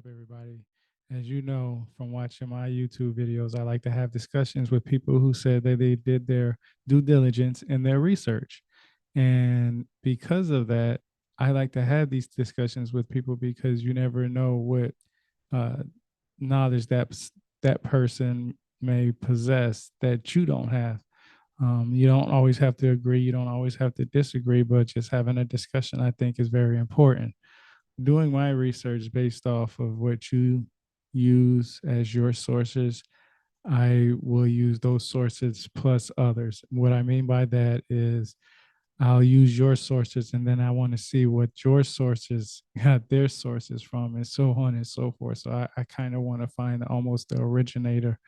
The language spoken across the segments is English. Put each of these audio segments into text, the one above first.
everybody? As you know from watching my YouTube videos, I like to have discussions with people who said that they did their due diligence in their research. And because of that, I like to have these discussions with people because you never know what uh, knowledge that person may possess that you don't have. You don't always have to agree, you don't always have to disagree, but just having a discussion, I think, is very important. Doing my research based off of what you use as your sources, I will use those sources plus others. What I mean by that is I'll use your sources and then I want to see what your sources got their sources from, and so on and so forth. So I kind of want to find almost the originator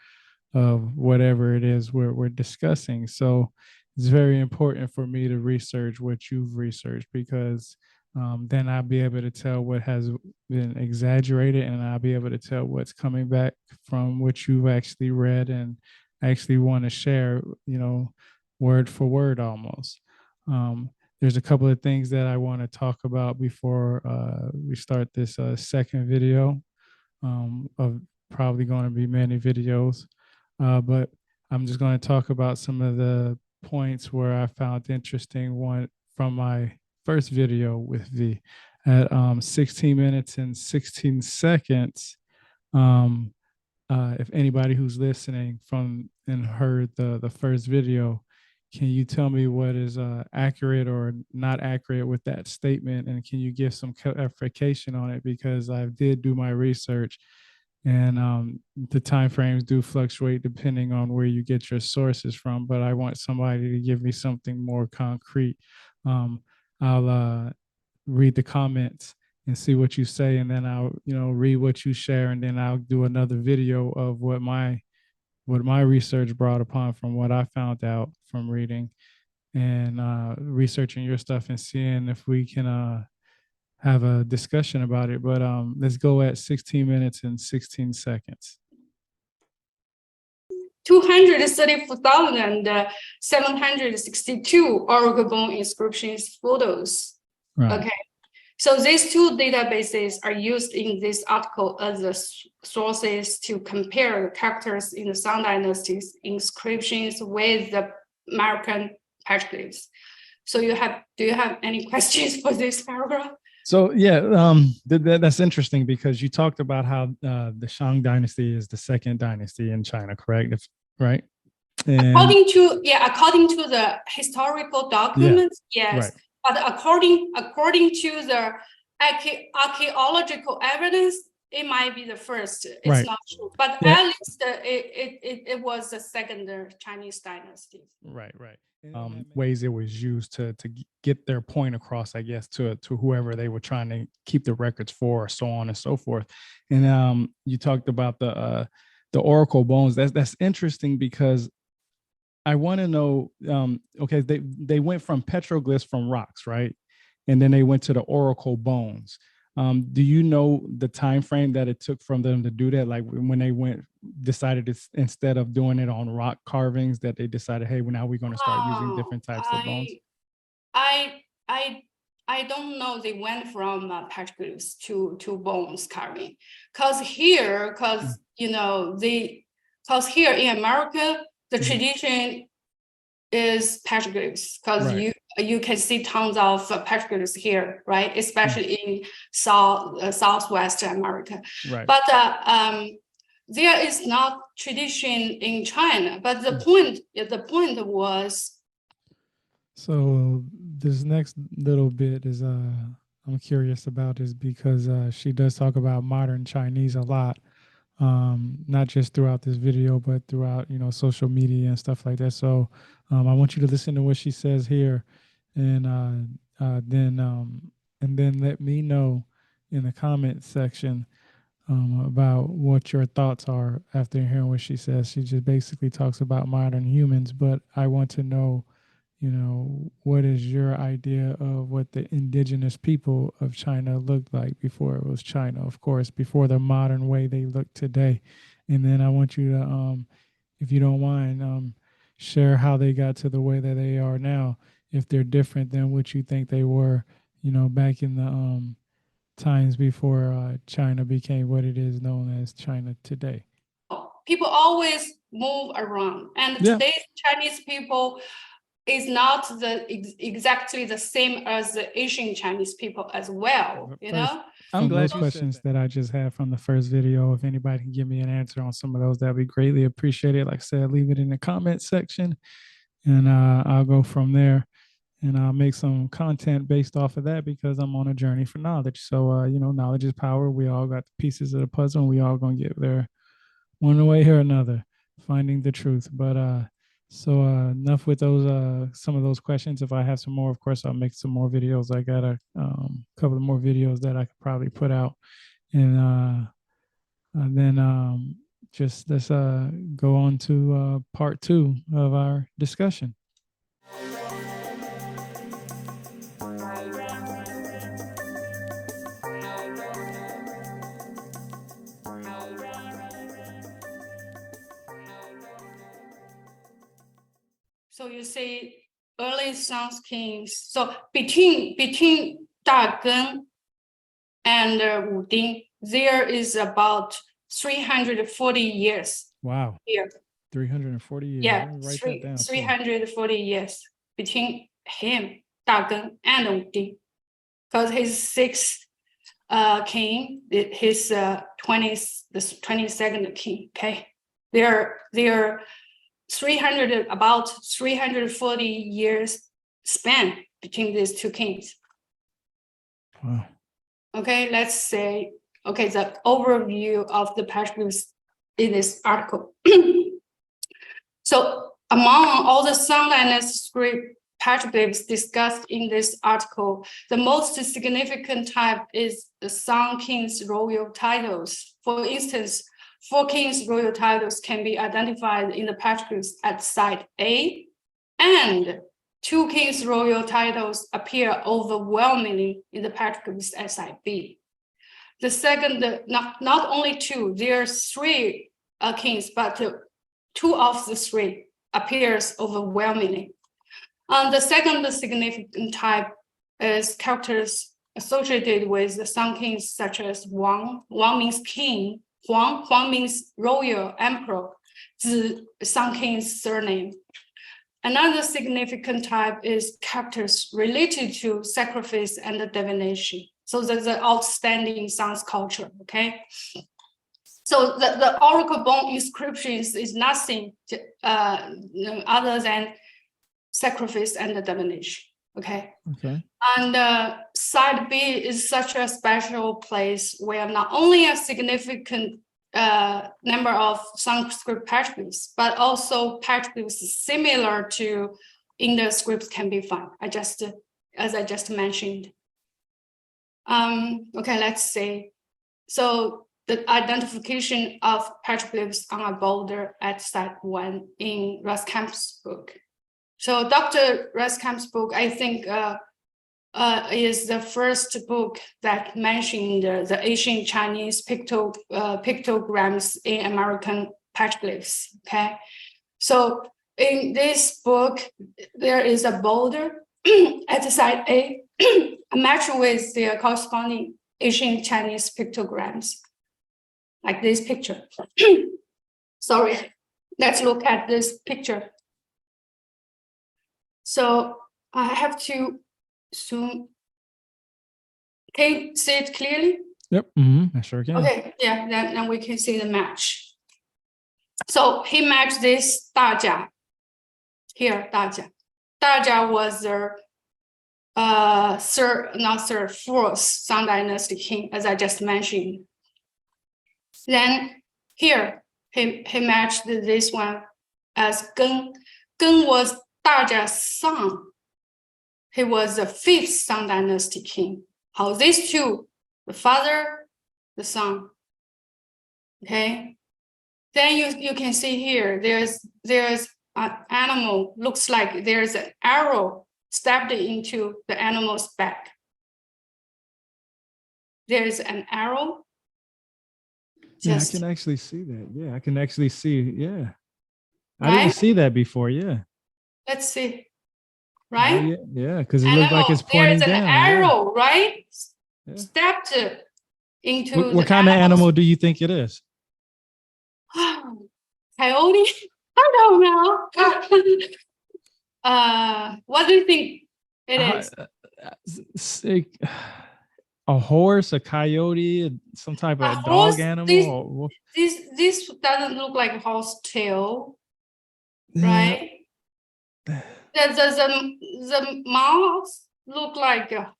of whatever it is we're discussing. So it's very important for me to research what you've researched because then I'll be able to tell what has been exaggerated, and I'll be able to tell what's coming back from what you've actually read and actually want to share, word for word almost. There's a couple of things that I want to talk about before we start this second video of probably going to be many videos. But I'm just going to talk about some of the points where I found interesting. One from my first video with V at 16 minutes and 16 seconds. Um, if anybody who's listening from and heard the first video, can you tell me what is accurate or not accurate with that statement, and can you give some clarification on it? Because I did do my research, and the time frames do fluctuate depending on where you get your sources from. But I want somebody to give me something more concrete. Um, I'll read the comments and see what you say, and then I'll read what you share, and then I'll do another video of what my research brought upon from what I found out from reading and researching your stuff and seeing if we can have a discussion about it. But let's go at 16 minutes and 16 seconds. 234,762 oracle bone inscriptions photos. Right. Okay. So these two databases are used in this article as the sources to compare characters in the Shang Dynasty's inscriptions with the American petroglyphs. So do you have any questions for this paragraph? So yeah, that's interesting because you talked about how the Shang Dynasty is the second dynasty in China, correct? Right? And according to the historical documents, yes. Right. But according to the archaeological evidence, it might be the first. It's right. Not true, but yeah. At least it was the second Chinese dynasty. Right. Ways it was used to get their point across, I guess, to whoever they were trying to keep the records for, so on and so forth. And you talked about the oracle bones. That's interesting because I want to know. Okay, they went from petroglyphs from rocks, right, and then they went to the oracle bones. Do you know the time frame that it took from them to do that? Like when they decided to, instead of doing it on rock carvings, that they decided, hey, well, now we're going to start using different types of bones? I don't know. They went from petroglyphs to bones carving, because here in America the tradition is petroglyphs, because right. You can see tons of petroglyphs here, right? Especially in Southwest America. Right. But there is not tradition in China. But the point was. So this next little bit is I'm curious about, is because she does talk about modern Chinese a lot. Not just throughout this video, but throughout, social media and stuff like that. So I want you to listen to what she says here, and then let me know in the comment section about what your thoughts are after hearing what she says. She just basically talks about modern humans, but I want to know, what is your idea of what the indigenous people of China looked like before it was China, of course, before the modern way they look today. And then I want you to, if you don't mind, share how they got to the way that they are now, if they're different than what you think they were, back in times before China became what it is known as China today. People always move around, and today's Chinese people is not exactly the same as the Asian Chinese people as well, you know? I'm glad those questions that I just had from the first video, if anybody can give me an answer on some of those, that'd be greatly appreciated. Like I said, leave it in the comment section, and I'll go from there, and I'll make some content based off of that, because I'm on a journey for knowledge. So, knowledge is power. We all got the pieces of the puzzle, and we all gonna get there one way or another, finding the truth. But so enough with those some of those questions. If I have some more, of course, I'll make some more videos. I got a couple of more videos that I could probably put out, and then just let's go on to part 2 of our discussion. So you see early Song kings. So between Da Geng and Wu Ding, there is about 340 years. Wow. Here. 340 years. Yeah, write that down. 340 years between him, Da Geng, and Wu Ding. Because his sixth king, his the 22nd king, okay? They're about 340 years span between these two kings. Wow. Okay, let's say, the overview of the petroglyphs in this article. So among all the Song Dynasty script petroglyphs discussed in this article, the most significant type is the Song King's royal titles. For instance, 4 kings' royal titles can be identified in the petroglyphs at site A, and 2 kings' royal titles appear overwhelmingly in the petroglyphs at site B. The second, not only 2, there are 3 kings, but 2 of the 3 appears overwhelmingly. The second significant type is characters associated with the Song kings, such as Wang. Wang means king. Huang means royal emperor, the Song king's surname. Another significant type is characters related to sacrifice and divination. So that's the outstanding Song's culture, okay? So the oracle bone inscriptions is nothing other than sacrifice and divination, okay? Okay. And side B is such a special place where not only a significant number of Song script petroglyphs, but also petroglyphs similar to Indus Scripts can be found. As I just mentioned. Okay, let's see. So the identification of petroglyphs on a boulder at site 1 in Ruskamp's book. So Dr. Ruskamp's book, I think, is the first book that mentioned the Asian Chinese pictograms in American petroglyphs, okay? So in this book, there is a boulder at site A, matched with the corresponding Asian Chinese pictograms, like this picture. Sorry, let's look at this picture. So I have to zoom. Can you see it clearly? Yep, I sure can. Okay, yeah, then we can see the match. So he matched this Dajia. Here, Dajia. Dajia was the fourth Song Dynasty king, as I just mentioned. Then here, he matched this one as Geng. Geng was Dajia's son. He was the 5th Song Dynasty king. How these two, the father, the son. Okay. Then you can see here, there's an animal, looks like there's an arrow stabbed into the animal's back. There's an arrow. Yeah, I can actually see that. Yeah, I can actually see. Yeah. I Right? didn't see that before. Yeah. Let's see. Right? Yeah, because it looks like it's pointing there's down. There's an arrow, right? stepped into what kind of animal do you think it is? Coyote? I don't know. What do you think it is? A horse, a coyote, some type of dog animal? This doesn't look like a horse tail, Yeah. right? The mouth look like a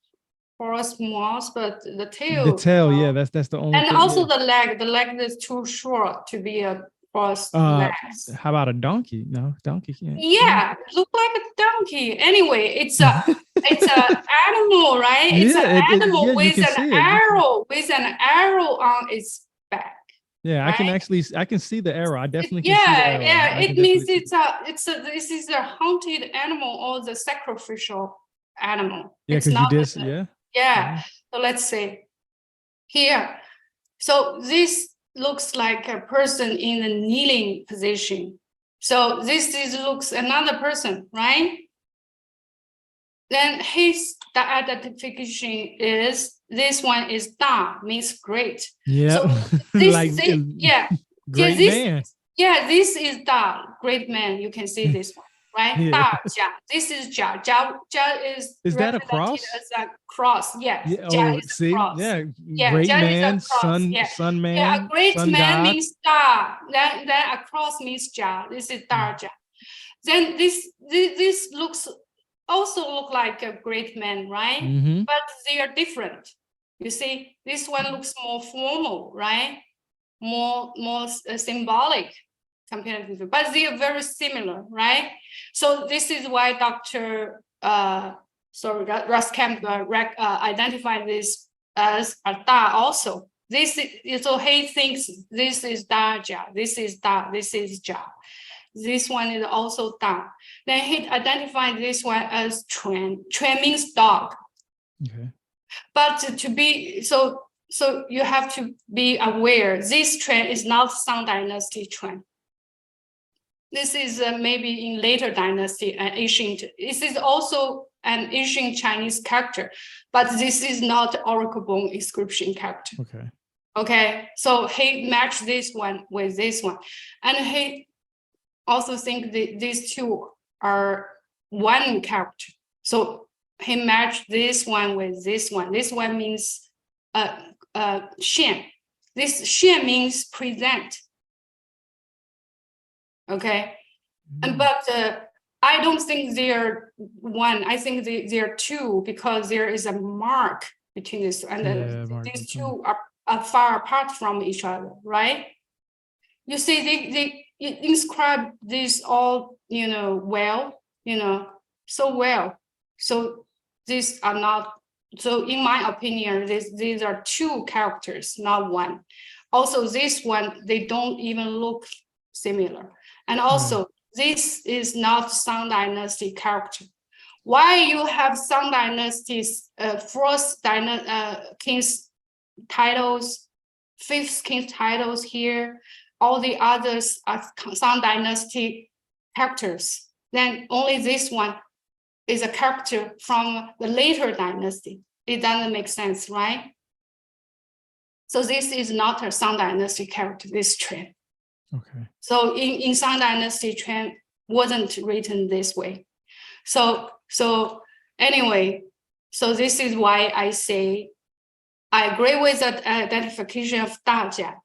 horse mouth, but the tail. The tail, yeah, that's the only and thing. Also the leg is too short to be a horse legs. How about a donkey? No, donkey can't. Yeah, look like a donkey. Anyway, it's a animal, right? It's an animal with an arrow on its back. Yeah, right? I can see the arrow. I definitely can see the arrow. Yeah. It means this is a hunted animal or the sacrificial animal. Yeah, because you did. Yeah. So let's say here. So this looks like a person in a kneeling position. So this looks another person, right? Then the identification is this one is Da, means great. Yeah. So great man. Yeah, this is Da, great man. You can see this one, right? Yeah. Da Jia. This is Jia. Jia is that a cross? As a cross. Yes. Yeah. Jia is see, a cross. Great Jia man, is a cross. sun man. Yeah, a great sun man god. means Da. Then a cross means Jia. This is Da Jia. Then this also look like a great man, right? Mm-hmm. But they are different. You see, this one looks more formal, right? More symbolic compared to, but they are very similar, right? So this is why Dr. Russ Campbell identified this as a Da also. So he thinks this is Da Jia, this is Da, this is Jia. This one is also Da. Then he identified this one as Chuan. Chuan means dog. Okay. But to be so you have to be aware this Chuan is not Song Dynasty Chuan. This is maybe in later dynasty, ancient. This is also an ancient Chinese character, but this is not oracle bone inscription character. Okay. Okay. So he matched this one with this one, and he also think these two are one character. So he matched this one with this one. This one means Shen. This Shen means present. Okay. But I don't think they're one. I think they're two because there is a mark between this and these two are far apart from each other, right? You see, they inscribe this all, well, so well. So these are not, so in my opinion, these are two characters, not one. Also, this one, they don't even look similar. And also, this is not Song Dynasty character. Why you have Song Dynasty's fourth king's titles, fifth king's titles here, all the others are Song Dynasty characters. Then only this one is a character from the later dynasty. It doesn't make sense, right? So this is not a Song Dynasty character, this trend. Okay. So in Song Dynasty, trend wasn't written this way. So anyway, so this is why I say I agree with the identification of Da Jia,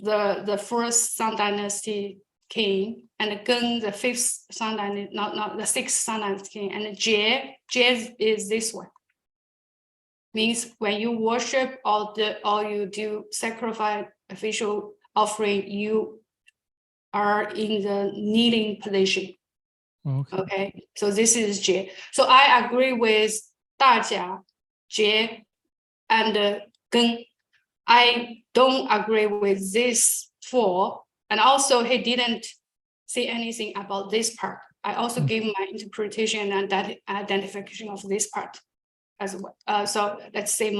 the first Song Dynasty king, and Geng, the fifth Song Dynasty, not the sixth Song Dynasty king, and Jie is this one. Means when you worship or you do sacrifice official offering, you are in the kneeling position. Okay. So this is Jie. So I agree with Da Jia, Jie, and Geng. I don't agree with this four. And also he didn't say anything about this part. I also gave my interpretation and identification of this part as well. So let's say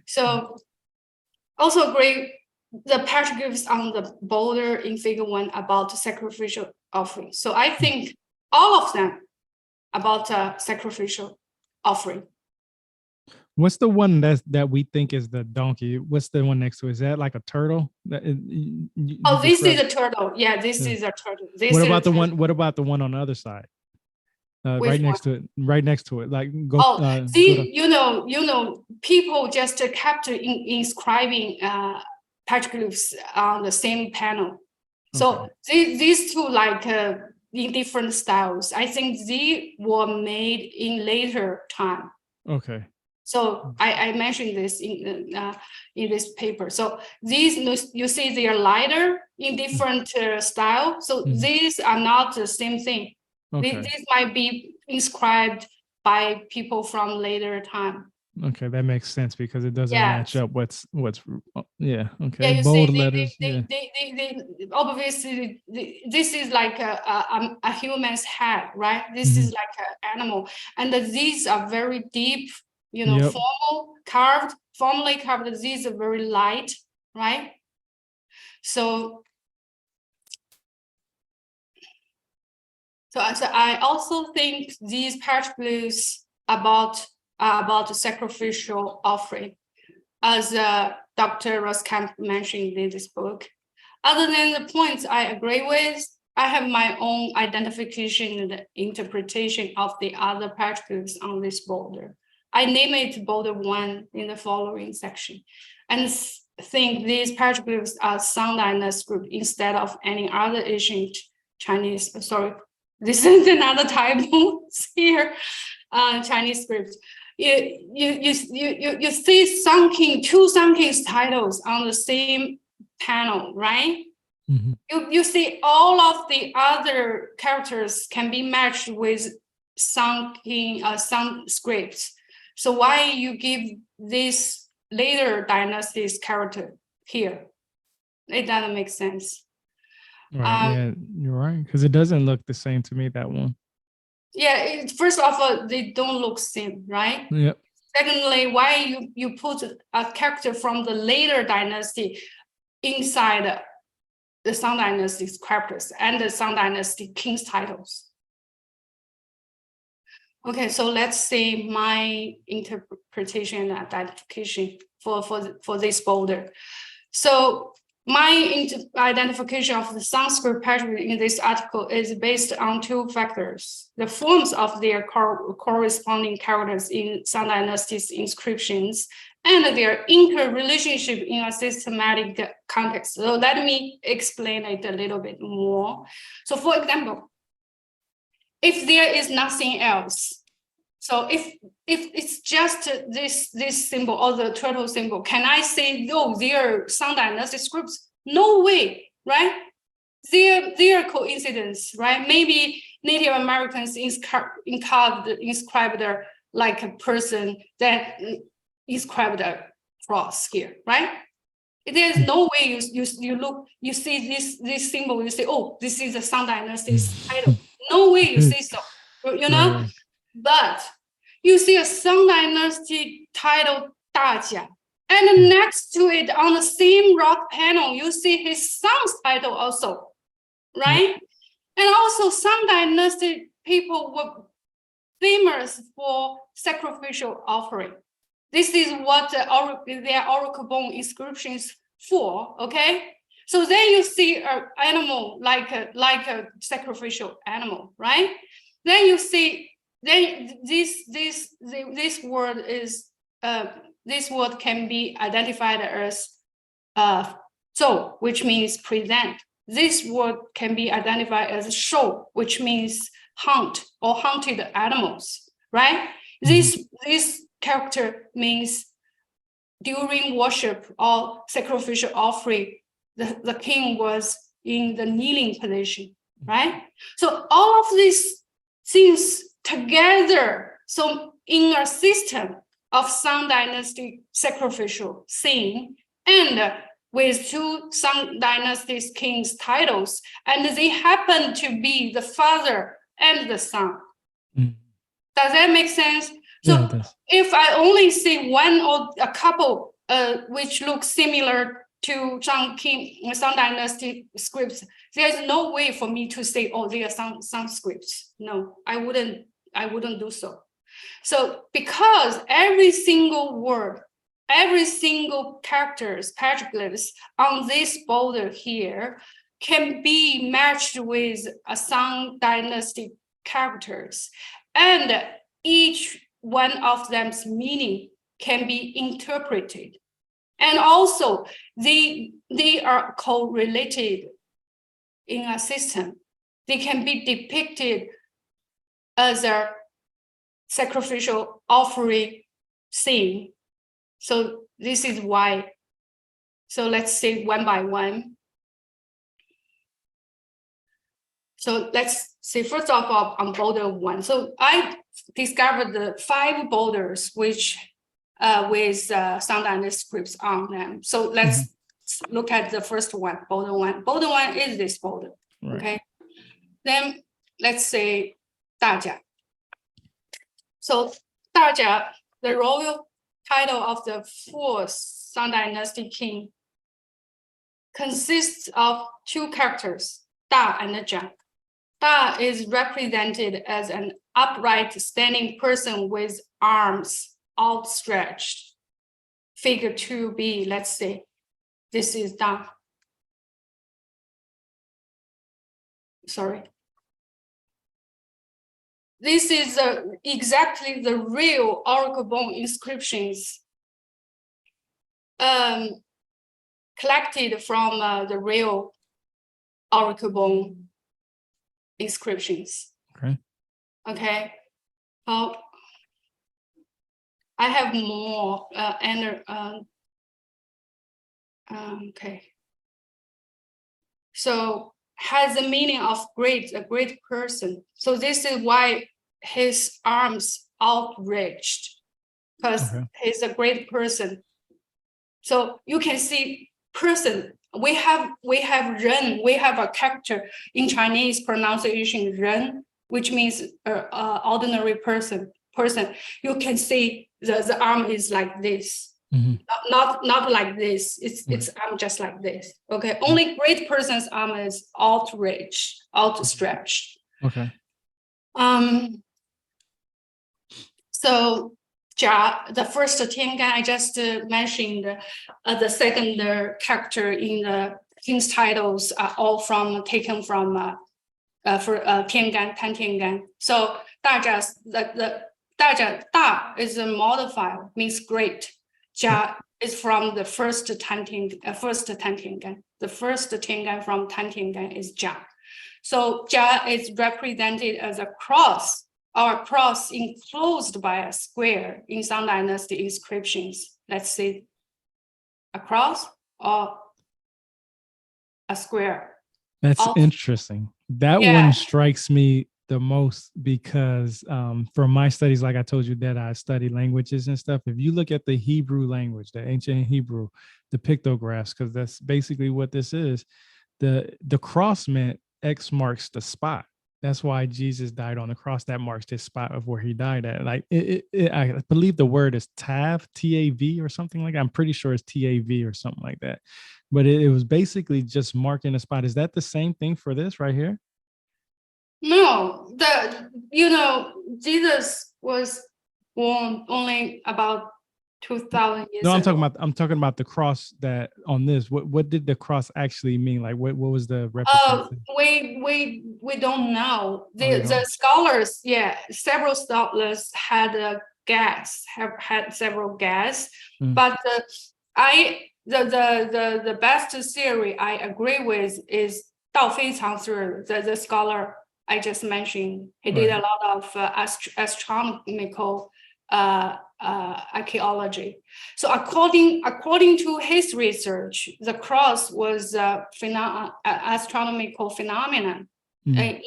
so also agree the petroglyphs on the border in figure 1 about sacrificial offering. So I think all of them about sacrificial offering. What's the one that we think is the donkey? What's the one next to it? Is that like a turtle? Oh, this is a turtle. Yeah, this is a turtle. This what is about the one? What about the one on the other side? Which right one? next to it. Right next to it. Like go. Oh, see, you know, people just kept inscribing petroglyphs on the same panel. So these two like in different styles. I think they were made in later time. Okay. So I mentioned this in this paper. So these, you see, they are lighter in different style. So these are not the same thing. Okay. These might be inscribed by people from later time. Okay, that makes sense because it doesn't match up what's yeah. Okay. Yeah, you Bold see, letters. they obviously this is like a human's head, right? This is like an animal, and these are very deep, you know, formally carved. These are very light, right? So I also think these petroglyphs about sacrificial offering, as Dr. Roskamp mentioned in this book. Other than the points I agree with, I have my own identification and interpretation of the other petroglyphs on this border. I name it border 1 in the following section, and think these petroglyphs are Shang Dynasty script instead of any other ancient Chinese. Sorry, this is another typo here. Chinese script. You see two sunken titles on the same panel, right? You see all of the other characters can be matched with sunken some scripts. So why you give this later dynasty's character here? It doesn't make sense. Right. Yeah, you're right. Because it doesn't look the same to me, that one. Yeah, first of all, they don't look same, right? Yep. Secondly, why you put a character from the later dynasty inside the Shang Dynasty's characters and the Shang Dynasty king's titles? Okay, so let's see my interpretation and identification for this folder. So my identification of the Sanskrit petroglyph in this article is based on 2 factors: the forms of their corresponding characters in Shang Dynasty's inscriptions and their interrelationship in a systematic context. So let me explain it a little bit more. So for example, if there is nothing else, so if it's just this symbol or the turtle symbol, can I say, no, they are Shang Dynasty scripts? No way, right? They are coincidence, right? Maybe Native Americans inscribed like a person that inscribed a cross here, right? There's no way you look, you see this symbol, you say, oh, this is a Shang Dynasty's title. No way you say so, you know? Right. But you see a Shang Dynasty title, 大家, and next to it on the same rock panel, you see his son's title also, right? And also Shang Dynasty people were famous for sacrificial offering. This is what their oracle bone inscriptions for, okay? So then you see an animal like a sacrificial animal, right? Then you see, then this word is this word can be identified as 奏, which means present. This word can be identified as show, which means hunt or hunted animals, right? This character means during worship or sacrificial offering, the king was in the kneeling position, right? So all of these things together, so in a system of Shang Dynasty sacrificial scene and with 2 Shang Dynasty's kings titles, and they happen to be the father and the son. Does that make sense? So if I only see one or a couple which look similar to Shang Dynasty scripts, there's no way for me to say, oh, they are some scripts. No, I wouldn't do so. So because every single word, every single characters, petroglyphs on this border here can be matched with a Shang Dynasty characters, and each one of them's meaning can be interpreted. And also, they are correlated in a system. They can be depicted as a sacrificial offering scene. So this is why. So let's say one by one. So let's say, first of all, on border one. So I discovered the 5 borders which with Shang Dynasty scripts on them. So let's look at the first one, border one. Border one is this border, right. Okay? Then let's say 大家. So 大家, the royal title of the 4th Shang Dynasty king, consists of 2 characters, Da and Zhang. Da is represented as an upright standing person with arms outstretched. Figure 2b, let's say, this is Da. Sorry. This is exactly the real oracle bone inscriptions collected from the real oracle bone inscriptions. Okay. Okay. I have more okay. So has the meaning of great, a great person. So this is why his arms outreached, because he's a great person. So you can see person. We have ren. We have a character in Chinese pronunciation ren, which means ordinary person. You can see the arm is like this. Not like this. It's arm just like this. Okay. Only great person's arm is outstretched. Okay. So Jia, the first Tiangan I just mentioned, the second character in the king's titles are all taken from for Tiangan, Tan Tiangan. So 大家 the 大家 Da is a modifier, means great. Jia is from the first Tan Tiangan. The first Tiangan from Tan Tiangan is Jia. So Jia is represented as a cross, or a cross enclosed by a square in Shang Dynasty inscriptions. Let's say a cross or a square. That's interesting. That one strikes me the most because from my studies, like I told you that I study languages and stuff. If you look at the Hebrew language, the ancient Hebrew, the pictographs, because that's basically what this is, the cross meant X marks the spot. That's why Jesus died on the cross. That marks the spot of where he died at. Like I believe the word is Tav, T-A-V or something like that. I'm pretty sure it's T-A-V or something like that. But it was basically just marking a spot. Is that the same thing for this right here? No, Jesus was born only about 2,000 years ago. No, I'm talking about the cross that on this. What did the cross actually mean? Like what was the representation? We don't know. The scholars, several scholars had had several guesses, but the best theory I agree with is Dao Feicang, the scholar I just mentioned. He did a lot of astronomical archaeology. So according to his research, the cross was astronomical phenomenon. He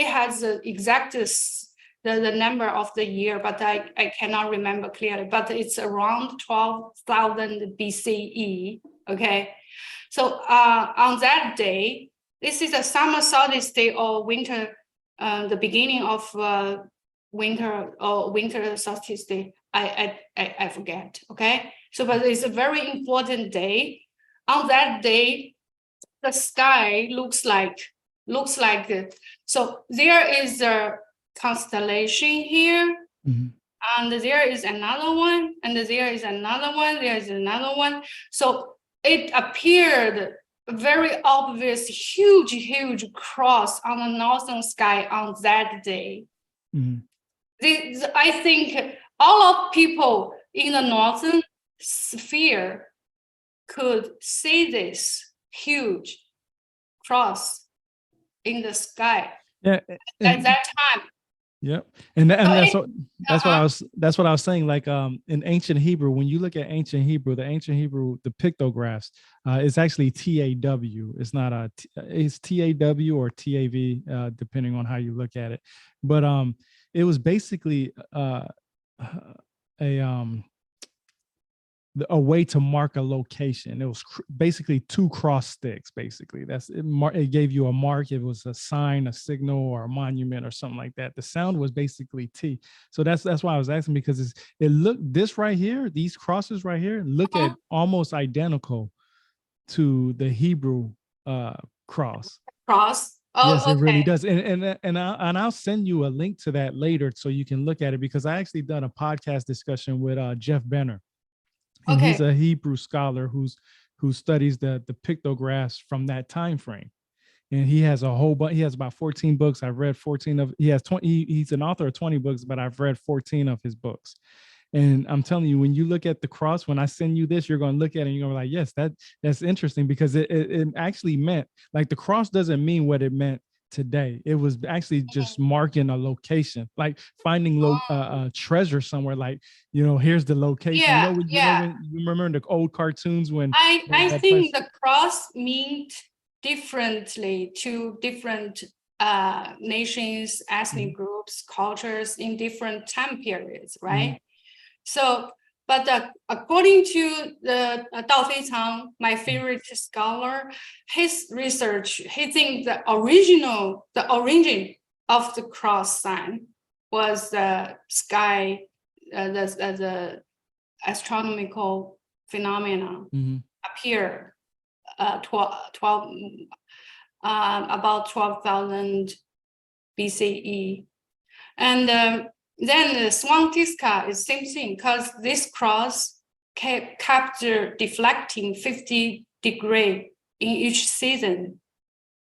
has the exact the number of the year, but I cannot remember clearly. But it's around 12,000 BCE. Okay, so on that day, this is a summer solstice day or winter, the beginning of winter or winter solstice day. I forget. Okay, so but it's a very important day. On that day, the sky looks like so there is a constellation here. Mm-hmm. And there is another one, and there is another one, there is another one. So it appeared very obvious, huge cross on the northern sky on that day. Mm-hmm. I think all of people in the northern sphere could see this huge cross in the sky at that time. Yep. And that's So what I was saying. Like in ancient Hebrew, when you look at ancient Hebrew, the pictographs, it's actually TAW. It's not it's TAW or TAV, depending on how you look at it. But it was basically a way to mark a location. It was basically two cross sticks. Basically, it gave you a mark. It was a sign, a signal, or a monument, or something like that. The sound was basically T. So that's why I was asking, because it looked, this right here, these crosses right here, look at almost identical to the Hebrew cross. Oh, yes, it really does. And I'll send you a link to that later so you can look at it, because I actually done a podcast discussion with Jeff Benner. And he's a Hebrew scholar who studies the pictographs from that time frame. And he has a whole bunch. He has about 14 books. I've read 14 of. He has 20. He's an author of 20 books, but I've read 14 of his books. And I'm telling you, when you look at the cross, when I send you this, you're going to look at it and you're going to be like, yes, that's interesting, because it actually meant, like, the cross doesn't mean what it meant today. It was actually just marking a location, like finding treasure somewhere. Like, here's the location. When you remember the old cartoons when I think the cross meant differently to different nations, ethnic groups, cultures in different time periods, right? So, but according to the Dao Feicang, my favorite scholar, his research, he thinks the origin of the cross sign was the sky, the astronomical phenomena appear about 12,000 BCE, and then the Swantiska is same thing, because this cross kept deflecting 50 degrees in each season.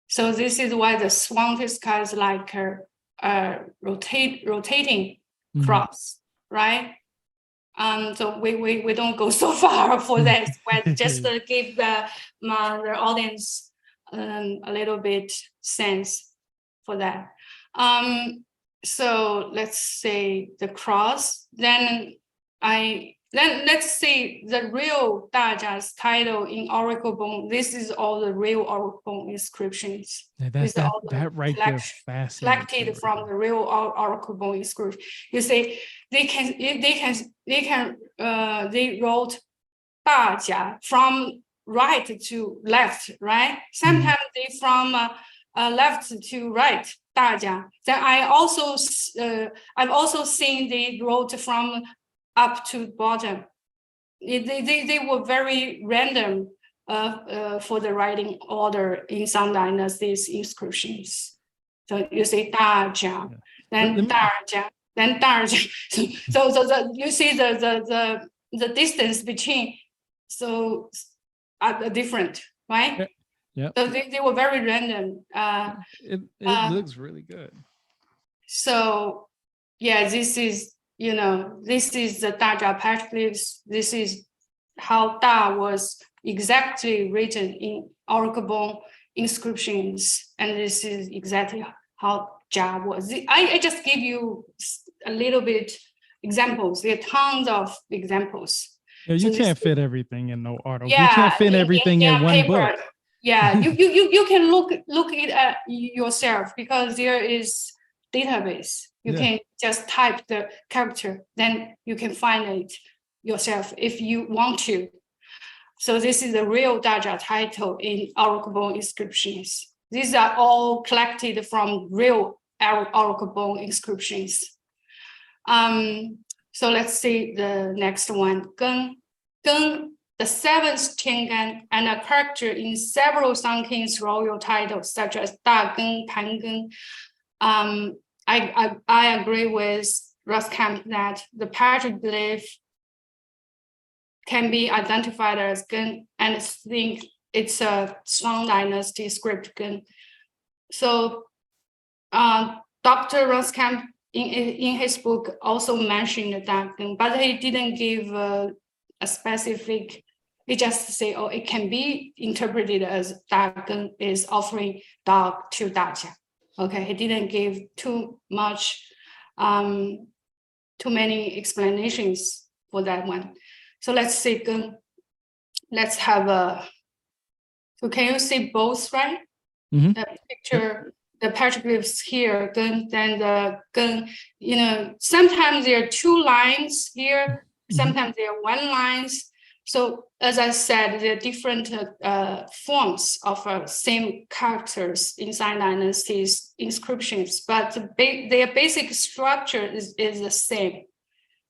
So this is why the Swantiska is like a rotating cross, right? So we don't go so far for that, but just to give the audience a little bit sense for that. So let's say the cross. Then let's see the real Dajia's title in Oracle Bone. This is all the real Oracle Bone inscriptions. That right there, fascinating. Collected from the real Oracle Bone inscription. You see, they wrote Dajia from right to left, right? Sometimes they from left to right. 大家. Then I've also seen they wrote from up to bottom. They were very random for the writing order in some dynasties inscriptions. So you say 大家, then 大家, then 大家. So you see the distance between, so are different, right? Yeah. So they were very random. It looks really good. So yeah, this is the Dajia petroglyphs. This is how Da was exactly written in Oracle Bone inscriptions, and this is exactly how Jia was. I just give you a little bit examples. There are tons of examples. Yeah, you can't fit everything in no article. You can't fit everything in one book. Yeah, you can look it at yourself, because there is database. You can just type the character, then you can find it yourself if you want to. So this is the real Dajia title in Oracle Bone inscriptions. These are all collected from real Oracle Bone inscriptions. So let's see the next one. Geng, the seventh Tiangan, and a character in several Sun King's royal titles, such as Da Geng, Tan Geng. I agree with Ruskamp that the petroglyph can be identified as gun, and I think it's a Shang Dynasty script gun. So Dr. Ruskamp in his book also mentioned that gun, but he didn't give a specific, he just say, oh, it can be interpreted as that gun is offering dog to Dajia. Okay, he didn't give too many explanations for that one. So let's see, gun. Let's have a, so can you see both, right? Mm-hmm. The picture, the petroglyphs here, gun, then the gun, you know, sometimes there are two lines here, sometimes there are one lines. So as I said, there are different forms of same characters inside dynasties inscriptions, but their basic structure is the same.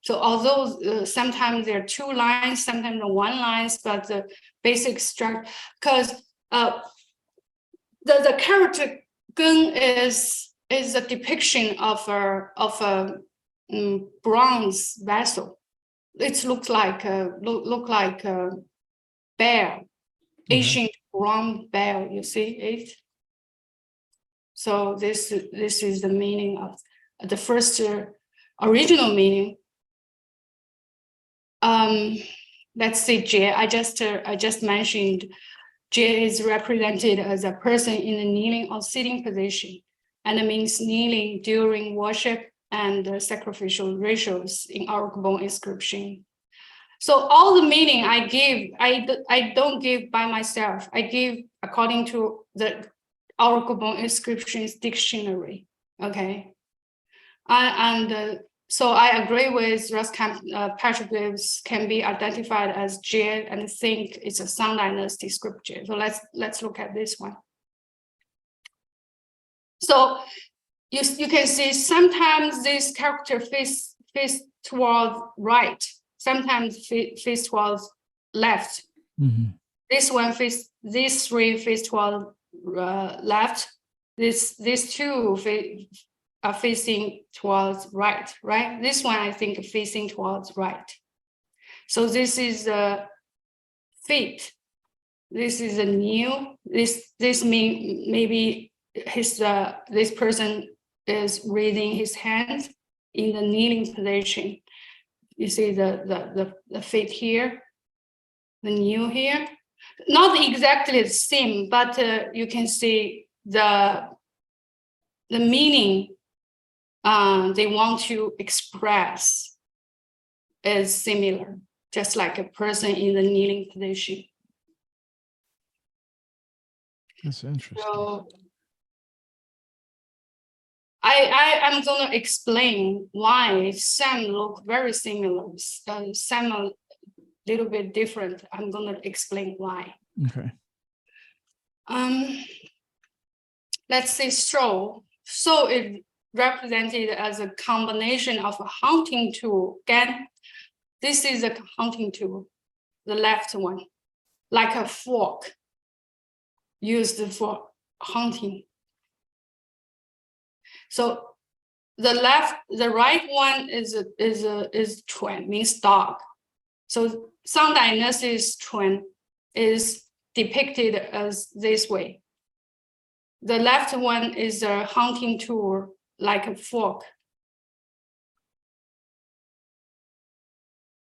So although sometimes there are two lines, sometimes one lines, but the basic structure, because the character gun is a depiction of a bronze vessel. It looks like a bear, ancient bronze bear. You see it. So this is the meaning of the first original meaning. Let's see, Jie. I just mentioned Jie is represented as a person in a kneeling or sitting position, and it means kneeling during worship and sacrificial rituals in Arukbon inscription. So all the meaning I give, I don't give by myself. I give according to the Arukbon inscriptions dictionary. Okay, so I agree with Ruskamp. Petroglyphs can be identified as Jie, and think it's a Shang Dynasty scripture. So let's look at this one. So you can see sometimes this character face towards right, sometimes face towards left. This one these three face towards left. These two are facing towards right. This one, I think, facing towards right. So this is the feet. This is a knee. This mean maybe this person is raising his hands in the kneeling position. You see the feet here, the knee here. Not exactly the same, but you can see the meaning they want to express is similar, just like a person in the kneeling position. That's interesting. So I'm going to explain why some look very similar, some a little bit different. I'm going to explain why. Okay. Let's say so. So it represented as a combination of a hunting tool. Again, this is a hunting tool, the left one, like a fork used for hunting. So the right one is Chuan, means dog. So Shang Dynasty's Chuan is depicted as this way. The left one is a hunting tool, like a fork.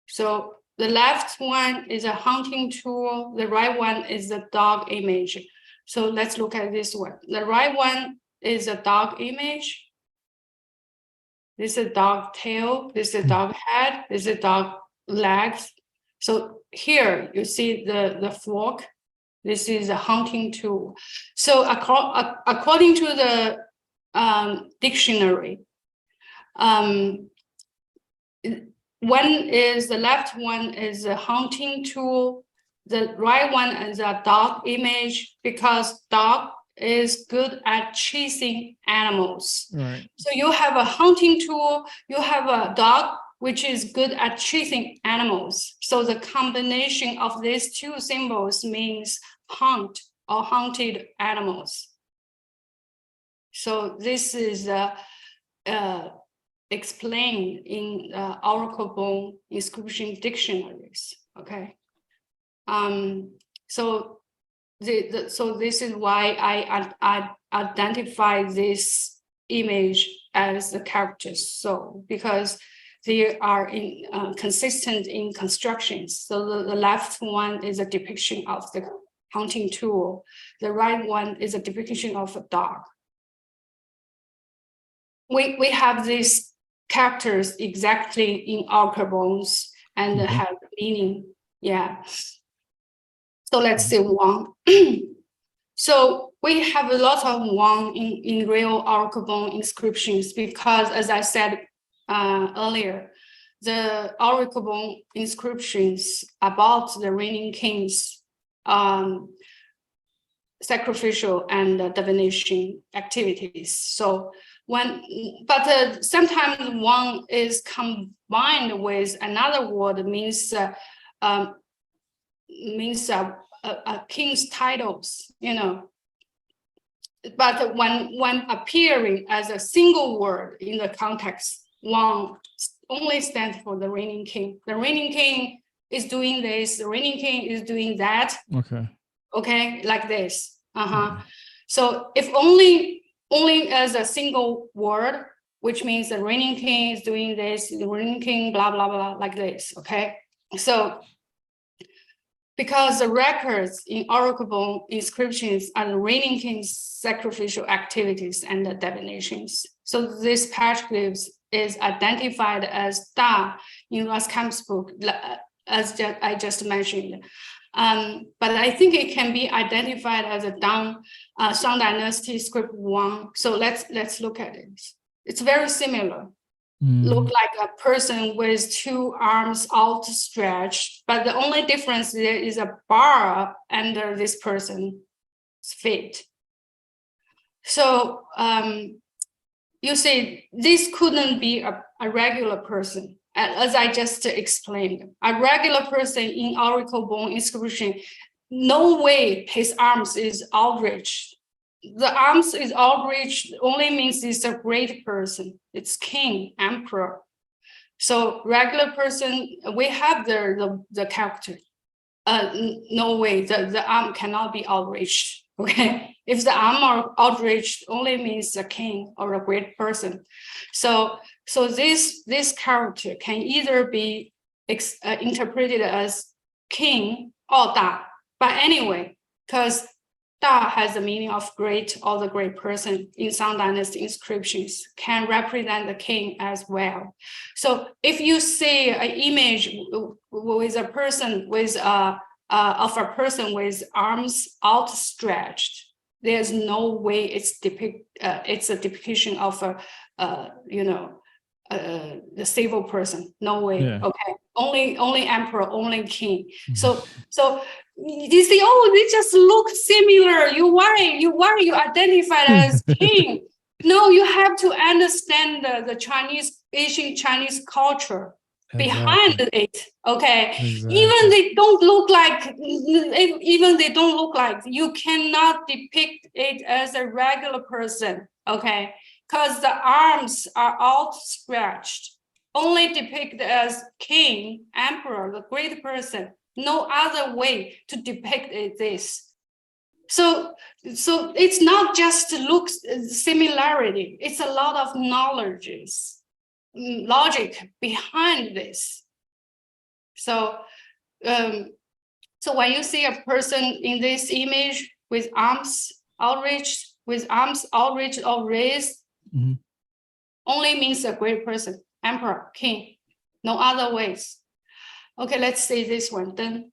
So the left one is a hunting tool, the right one is the dog image. So let's look at this one. The right one is a dog image. This is a dog tail, this is a dog head, this is a dog legs. So here you see the fork. This is a hunting tool. So according to the dictionary, the left one is a hunting tool, the right one is a dog image, because dog is good at chasing animals. Right. So you have a hunting tool, you have a dog which is good at chasing animals. So the combination of these two symbols means hunt or hunted animals. So this is explained in oracle bone inscription dictionaries. Okay. So this is why I identify this image as the characters. So because they are consistent in constructions. So the left one is a depiction of the hunting tool. The right one is a depiction of a dog. We have these characters exactly in oracle bones and have meaning. Yeah. So let's say Wang. So we have a lot of Wang in real oracle bone inscriptions because, as I said earlier, the oracle bone inscriptions about the reigning kings, sacrificial and divination activities. So sometimes Wang is combined with another word means a king's titles, you know. But when appearing as a single word in the context, Wang only stands for the reigning king. The reigning king is doing this, the reigning king is doing that. Okay, like this. So if only as a single word, which means the reigning king is doing this, the reigning king, blah, blah, blah, like this, okay? So because the records in oracle bone inscriptions are the reigning king's sacrificial activities and the divinations. So this petroglyphs is identified as Da in Raskamp's book, as I just mentioned. But I think it can be identified as a Shang Dynasty script 1. So let's look at it. It's very similar. Look like a person with two arms outstretched, but the only difference there is a bar under this person's feet. So you see, this couldn't be a regular person. As I just explained, a regular person in oracle bone inscription, no way his arms is outreached. The arms is outreached only means it's a great person. It's king, emperor. So regular person, we have the character. No way, the arm cannot be outreached. Okay, if the arm are outreached, only means a king or a great person. So this character can either be interpreted as king or Da. But anyway, because Da has the meaning of great or the great person in Shang Dynasty inscriptions, can represent the king as well. So if you see an image with a person with of a person with arms outstretched, there's no way it's a depiction of the civil person. No way. Yeah. Okay. Only emperor, only king. So you see, they just look similar. Why you identified as king? No, you have to understand the ancient Chinese culture behind it. Okay. Even they don't look like, you cannot depict it as a regular person. Okay. Because the arms are outstretched, only depicted as king, emperor, the great person. No other way to depict this. So it's not just looks similarity. It's a lot of logic behind this. So when you see a person in this image with arms outreached or raised, only means a great person, emperor, king, no other ways. Okay, let's see this one. Then